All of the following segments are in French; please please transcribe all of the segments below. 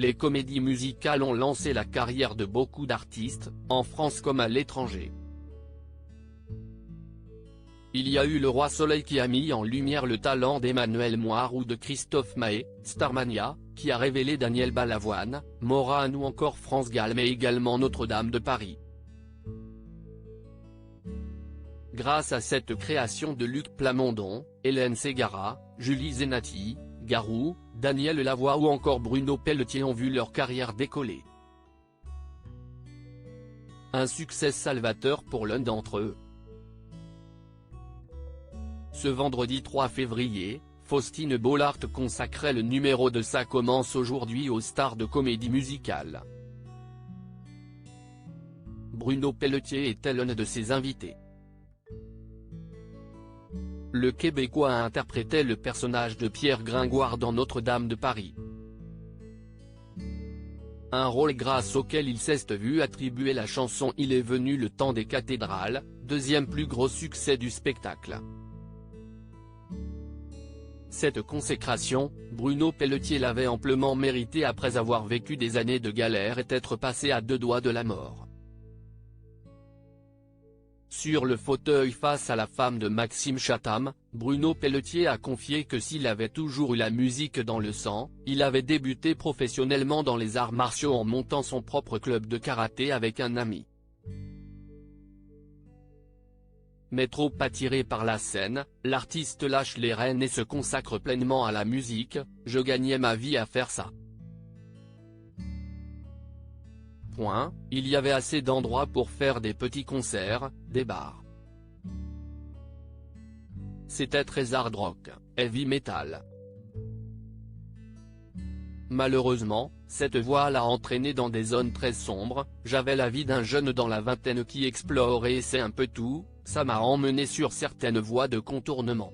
les comédies musicales ont lancé la carrière de beaucoup d'artistes, en France comme à l'étranger. Il y a eu Le Roi Soleil qui a mis en lumière le talent d'Emmanuel Moire ou de Christophe Maé, Starmania, qui a révélé Daniel Balavoine, Morane ou encore France Gall, mais également Notre-Dame de Paris. Grâce à cette création de Luc Plamondon, Hélène Ségara, Julie Zenati, Garou, Daniel Lavoie ou encore Bruno Pelletier ont vu leur carrière décoller. Un succès salvateur pour l'un d'entre eux. Ce vendredi 3 février, Faustine Bollard consacrait le numéro de Ça commence aujourd'hui aux stars de comédie musicale. Bruno Pelletier était l'un de ses invités. Le Québécois interprétait le personnage de Pierre Gringoire dans Notre-Dame de Paris. Un rôle grâce auquel il s'est vu attribuer la chanson Il est venu le temps des cathédrales, deuxième plus gros succès du spectacle. Cette consécration, Bruno Pelletier l'avait amplement méritée après avoir vécu des années de galère et être passé à 2 doigts de la mort. Sur le fauteuil face à la femme de Maxime Chatham, Bruno Pelletier a confié que s'il avait toujours eu la musique dans le sang, il avait débuté professionnellement dans les arts martiaux en montant son propre club de karaté avec un ami. Mais trop attiré par la scène, l'artiste lâche les rênes et se consacre pleinement à la musique. Je gagnais ma vie à faire ça. Il y avait assez d'endroits pour faire des petits concerts, des bars. C'était très hard rock, heavy metal. Malheureusement, cette voie l'a entraîné dans des zones très sombres. J'avais la vie d'un jeune dans la vingtaine qui explore et essaie un peu tout, ça m'a emmené sur certaines voies de contournement.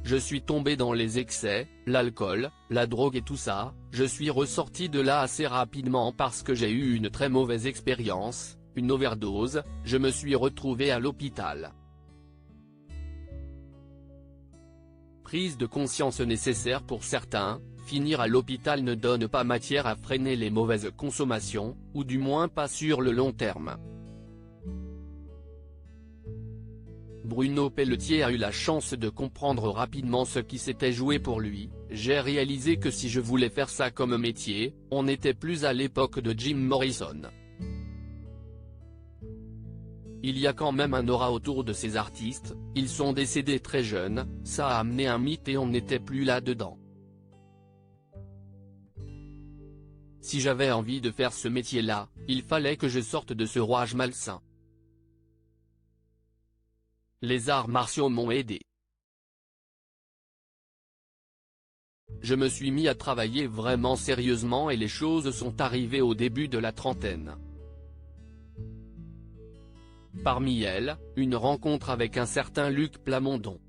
Je suis tombé dans les excès, l'alcool, la drogue et tout ça. Je suis ressorti de là assez rapidement parce que j'ai eu une très mauvaise expérience, une overdose. Je me suis retrouvé à l'hôpital. Prise de conscience nécessaire pour certains, finir à l'hôpital ne donne pas matière à freiner les mauvaises consommations, ou du moins pas sur le long terme. Bruno Pelletier a eu la chance de comprendre rapidement ce qui s'était joué pour lui. J'ai réalisé que si je voulais faire ça comme métier, on n'était plus à l'époque de Jim Morrison. Il y a quand même un aura autour de ces artistes, ils sont décédés très jeunes, ça a amené un mythe et on n'était plus là-dedans. Si j'avais envie de faire ce métier-là, il fallait que je sorte de ce rouage malsain. Les arts martiaux m'ont aidé. Je me suis mis à travailler vraiment sérieusement et les choses sont arrivées au début de la trentaine. Parmi elles, une rencontre avec un certain Luc Plamondon.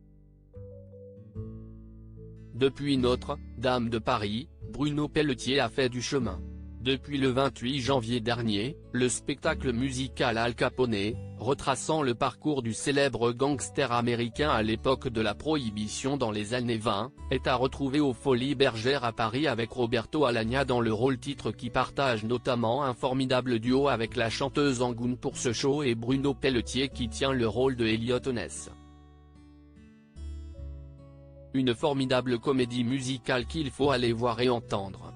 Depuis Notre-Dame de Paris, Bruno Pelletier a fait du chemin. Depuis le 28 janvier dernier, le spectacle musical Al Capone, retraçant le parcours du célèbre gangster américain à l'époque de la Prohibition dans les années 20, est à retrouver aux Folies Bergères à Paris avec Roberto Alagna dans le rôle-titre qui partage notamment un formidable duo avec la chanteuse Angoune pour ce show et Bruno Pelletier qui tient le rôle de Elliot Ness. Une formidable comédie musicale qu'il faut aller voir et entendre.